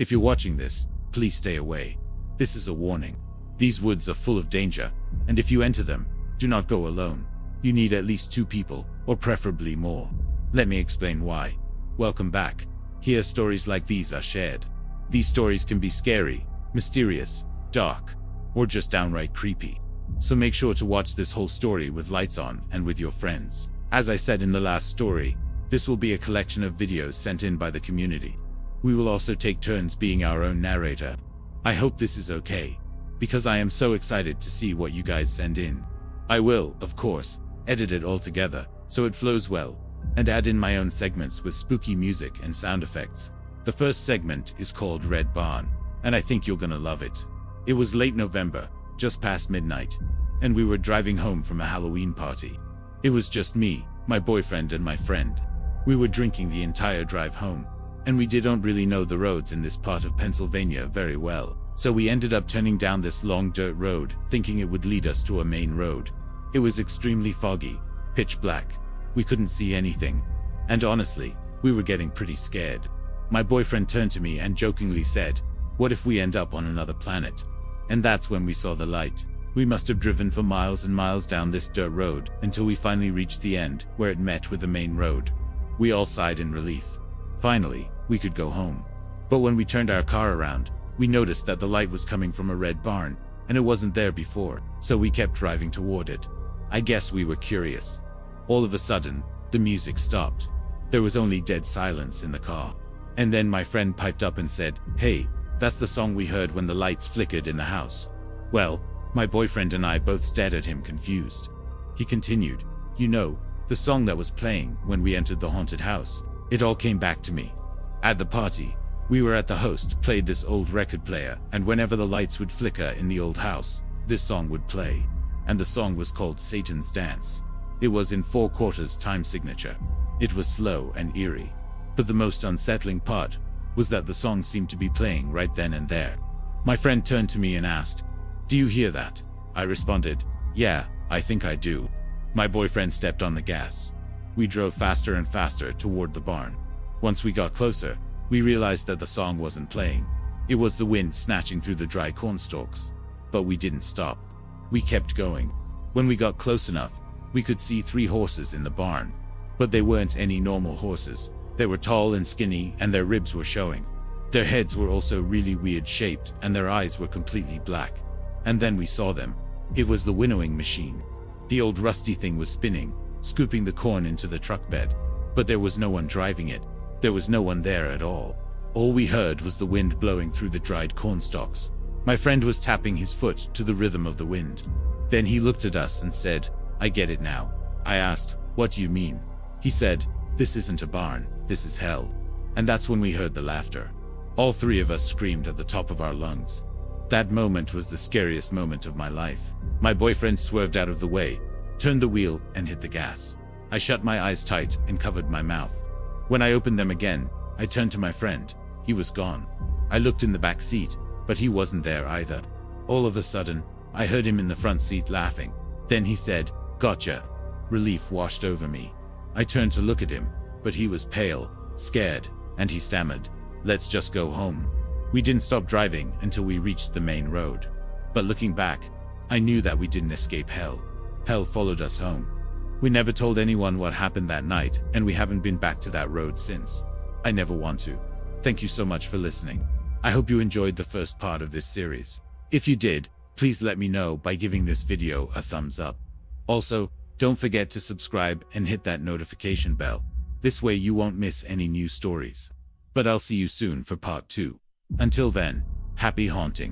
If you're watching this, please stay away. This is a warning. These woods are full of danger, and if you enter them, do not go alone. You need at least 2 people, or preferably more. Let me explain why. Welcome back. Here stories like these are shared. These stories can be scary, mysterious, dark, or just downright creepy. So make sure to watch this whole story with lights on and with your friends. As I said in the last story, this will be a collection of videos sent in by the community. We will also take turns being our own narrator. I hope this is okay, because I am so excited to see what you guys send in. I will, of course, edit it all together so it flows well, and add in my own segments with spooky music and sound effects. The first segment is called Red Barn, and I think you're gonna love it. It was late November, just past midnight, and we were driving home from a Halloween party. It was just me, my boyfriend, and my friend. We were drinking the entire drive home, and we didn't really know the roads in this part of Pennsylvania very well, so we ended up turning down this long dirt road, thinking it would lead us to a main road. It was extremely foggy, pitch black. We couldn't see anything, and honestly, we were getting pretty scared. My boyfriend turned to me and jokingly said, "What if we end up on another planet?" And that's when we saw the light. We must have driven for miles and miles down this dirt road until we finally reached the end, where it met with the main road. We all sighed in relief. Finally, we could go home. But when we turned our car around, we noticed that the light was coming from a red barn, and it wasn't there before, so we kept driving toward it. I guess we were curious. All of a sudden, the music stopped. There was only dead silence in the car. And then my friend piped up and said, "Hey, that's the song we heard when the lights flickered in the house." Well, my boyfriend and I both stared at him confused. He continued, "You know, the song that was playing when we entered the haunted house." It all came back to me. At the party, we were at the host played this old record player, and whenever the lights would flicker in the old house, this song would play. And the song was called Satan's Dance. It was in 4/4 time signature. It was slow and eerie. But the most unsettling part was that the song seemed to be playing right then and there. My friend turned to me and asked, "Do you hear that?" I responded, "Yeah, I think I do." My boyfriend stepped on the gas. We drove faster and faster toward the barn. Once we got closer, we realized that the song wasn't playing. It was the wind snatching through the dry corn stalks. But we didn't stop. We kept going. When we got close enough, we could see 3 horses in the barn. But they weren't any normal horses. They were tall and skinny, and their ribs were showing. Their heads were also really weird shaped, and their eyes were completely black. And then we saw them. It was the winnowing machine. The old rusty thing was spinning, scooping the corn into the truck bed. But there was no one driving it. There was no one there at all. All we heard was the wind blowing through the dried corn stalks. My friend was tapping his foot to the rhythm of the wind. Then he looked at us and said, "I get it now." I asked, "What do you mean?" He said, "This isn't a barn, this is hell." And that's when we heard the laughter. All 3 of us screamed at the top of our lungs. That moment was the scariest moment of my life. My boyfriend swerved out of the way, turned the wheel, and hit the gas. I shut my eyes tight and covered my mouth. When I opened them again, I turned to my friend. He was gone. I looked in the back seat, but he wasn't there either. All of a sudden, I heard him in the front seat laughing. Then he said, "Gotcha." Relief washed over me. I turned to look at him, but he was pale, scared, and he stammered, "Let's just go home." We didn't stop driving until we reached the main road. But looking back, I knew that we didn't escape hell. Hell followed us home. We never told anyone what happened that night, and we haven't been back to that road since. I never want to. Thank you so much for listening. I hope you enjoyed the first part of this series. If you did, please let me know by giving this video a thumbs up. Also, don't forget to subscribe and hit that notification bell. This way you won't miss any new stories. But I'll see you soon for part 2. Until then, happy haunting.